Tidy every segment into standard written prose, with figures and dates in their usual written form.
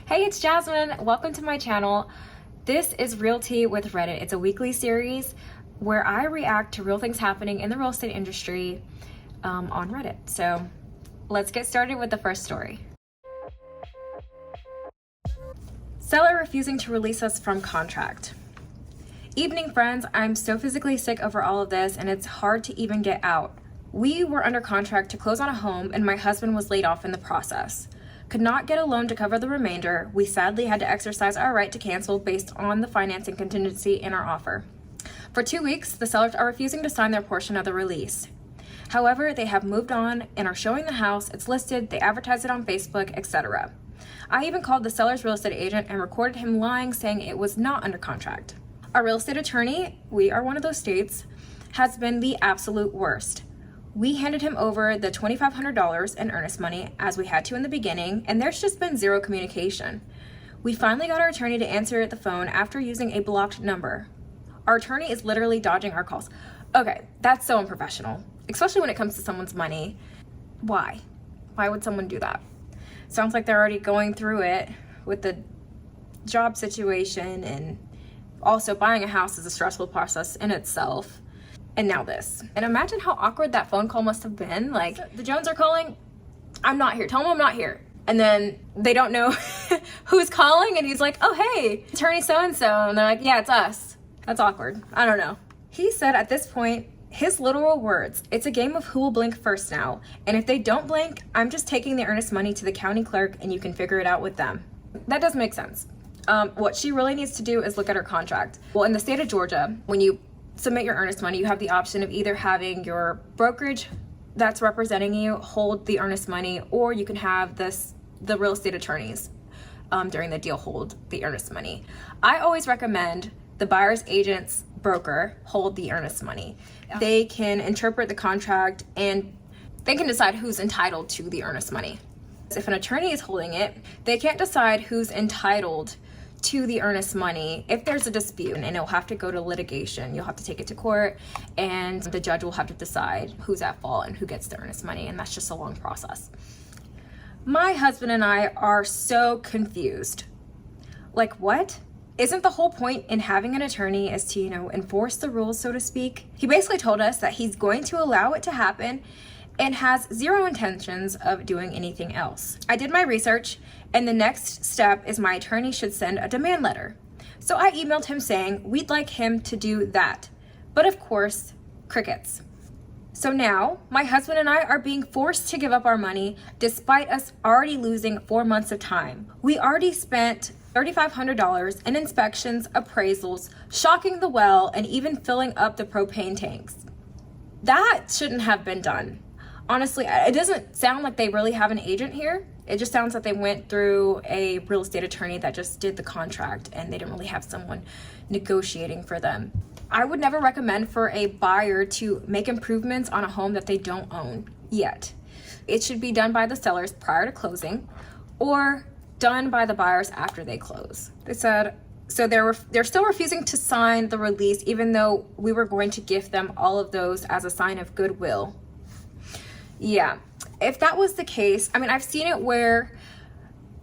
Hey, it's Jasmine. Welcome to my channel. This is Realty with Reddit. It's a weekly series where I react to real things happening in the real estate industry on Reddit. So let's get started with the first story. Seller refusing to release us from contract. Evening, friends. I'm so physically sick over all of this, and it's hard to even get out. We were under contract to close on a home, and my husband was laid off in the process. Could not get a loan to cover the remainder. We sadly had to exercise our right to cancel based on the financing contingency in our offer. For 2 weeks, the sellers are refusing to sign their portion of the release. However, they have moved on and are showing the house, it's listed, they advertise it on Facebook, etc. I even called the seller's real estate agent and recorded him lying, saying it was not under contract. Our real estate attorney, we are one of those states, has been the absolute worst. We handed him over the $2,500 in earnest money as we had to in the beginning, and there's just been zero communication. We finally got our attorney to answer the phone after using a blocked number. Our attorney is literally dodging our calls. Okay, that's so unprofessional, especially when it comes to someone's money. Why? Why would someone do that? Sounds like they're already going through it with the job situation, and also buying a house is a stressful process in itself. And now this. And imagine how awkward that phone call must have been. Like, the Jones are calling, I'm not here, tell them I'm not here. And then they don't know who's calling, and he's like, oh, hey, attorney so-and-so. And they're like, yeah, it's us. That's awkward. I don't know. He said at this point, his literal words, it's a game of who will blink first now. And if they don't blink, I'm just taking the earnest money to the county clerk and you can figure it out with them. That does make sense. What she really needs to do is look at her contract. Well, in the state of Georgia, when you submit your earnest money, you have the option of either having your brokerage that's representing you hold the earnest money, or you can have the real estate attorneys during the deal hold the earnest money. I always recommend the buyer's agent's broker hold the earnest money. They can interpret the contract and they can decide who's entitled to the earnest money. If an attorney is holding it, they can't decide who's entitled to the earnest money if there's a dispute, and it'll have to go to litigation. You'll have to take it to court, and the judge will have to decide who's at fault and who gets the earnest money, and that's just a long process. My husband and I are so confused. Like, what? Isn't the whole point in having an attorney is to, enforce the rules, so to speak? He basically told us that he's going to allow it to happen and has zero intentions of doing anything else. I did my research, and the next step is my attorney should send a demand letter. So I emailed him saying we'd like him to do that. But of course, crickets. So now my husband and I are being forced to give up our money despite us already losing 4 months of time. We already spent $3,500 in inspections, appraisals, shocking the well, and even filling up the propane tanks. That shouldn't have been done. Honestly, it doesn't sound like they really have an agent here. It just sounds like they went through a real estate attorney that just did the contract, and they didn't really have someone negotiating for them. I would never recommend for a buyer to make improvements on a home that they don't own yet. It should be done by the sellers prior to closing, or done by the buyers after they close. They said, so they're still refusing to sign the release, even though we were going to gift them all of those as a sign of goodwill. Yeah, if that was the case, I've seen it where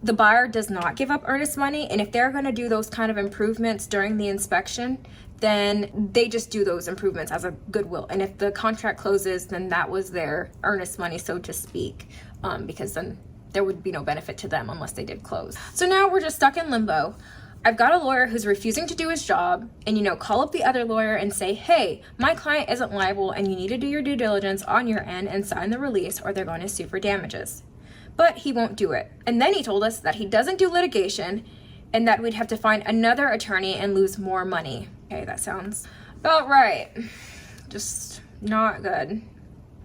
the buyer does not give up earnest money, and if they're going to do those kind of improvements during the inspection, then they just do those improvements as a goodwill. And if the contract closes, then that was their earnest money, so to speak, because then there would be no benefit to them unless they did close. So now we're just stuck in limbo. I've got a lawyer who's refusing to do his job, and call up the other lawyer and say, hey, my client isn't liable and you need to do your due diligence on your end and sign the release, or they're going to sue for damages. But he won't do it. And then he told us that he doesn't do litigation and that we'd have to find another attorney and lose more money. Okay, that sounds about right. Just not good.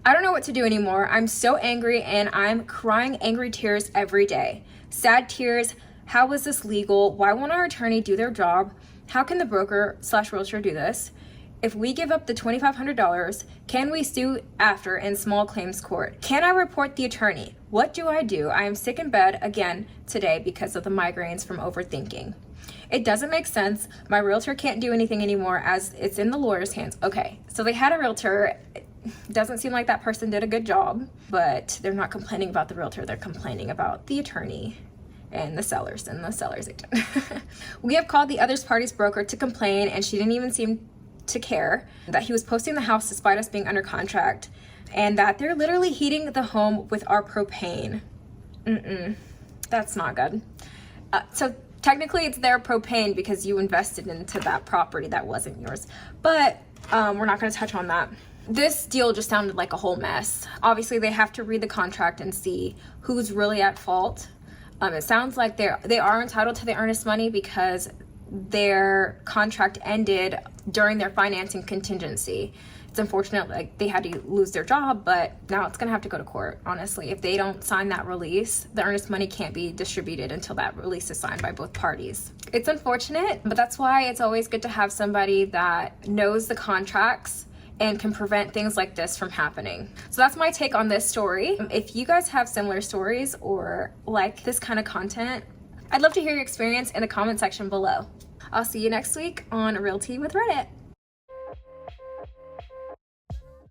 I don't know what to do anymore. I'm so angry, and I'm crying angry tears every day. Sad tears. How is this legal? Why won't our attorney do their job? How can the broker/realtor do this? If we give up the $2,500, can we sue after in small claims court? Can I report the attorney? What do I do? I am sick in bed again today because of the migraines from overthinking. It doesn't make sense. My realtor can't do anything anymore as it's in the lawyer's hands. Okay, so they had a realtor. It doesn't seem like that person did a good job, but they're not complaining about the realtor. They're complaining about the attorney and the seller's agent. We have called the other party's broker to complain, and she didn't even seem to care that he was posting the house despite us being under contract, and that they're literally heating the home with our propane. That's not good. So technically it's their propane because you invested into that property that wasn't yours, but we're not going to touch on that. This deal just sounded like a whole mess. Obviously they have to read the contract and see who's really at fault. It sounds like they are entitled to the earnest money because their contract ended during their financing contingency. It's unfortunate, like they had to lose their job, but now it's gonna have to go to court. Honestly, if they don't sign that release, the earnest money can't be distributed until that release is signed by both parties. It's unfortunate, but that's why it's always good to have somebody that knows the contracts and can prevent things like this from happening. So that's my take on this story. If you guys have similar stories or like this kind of content, I'd love to hear your experience in the comment section below. I'll see you next week on Realty with Reddit.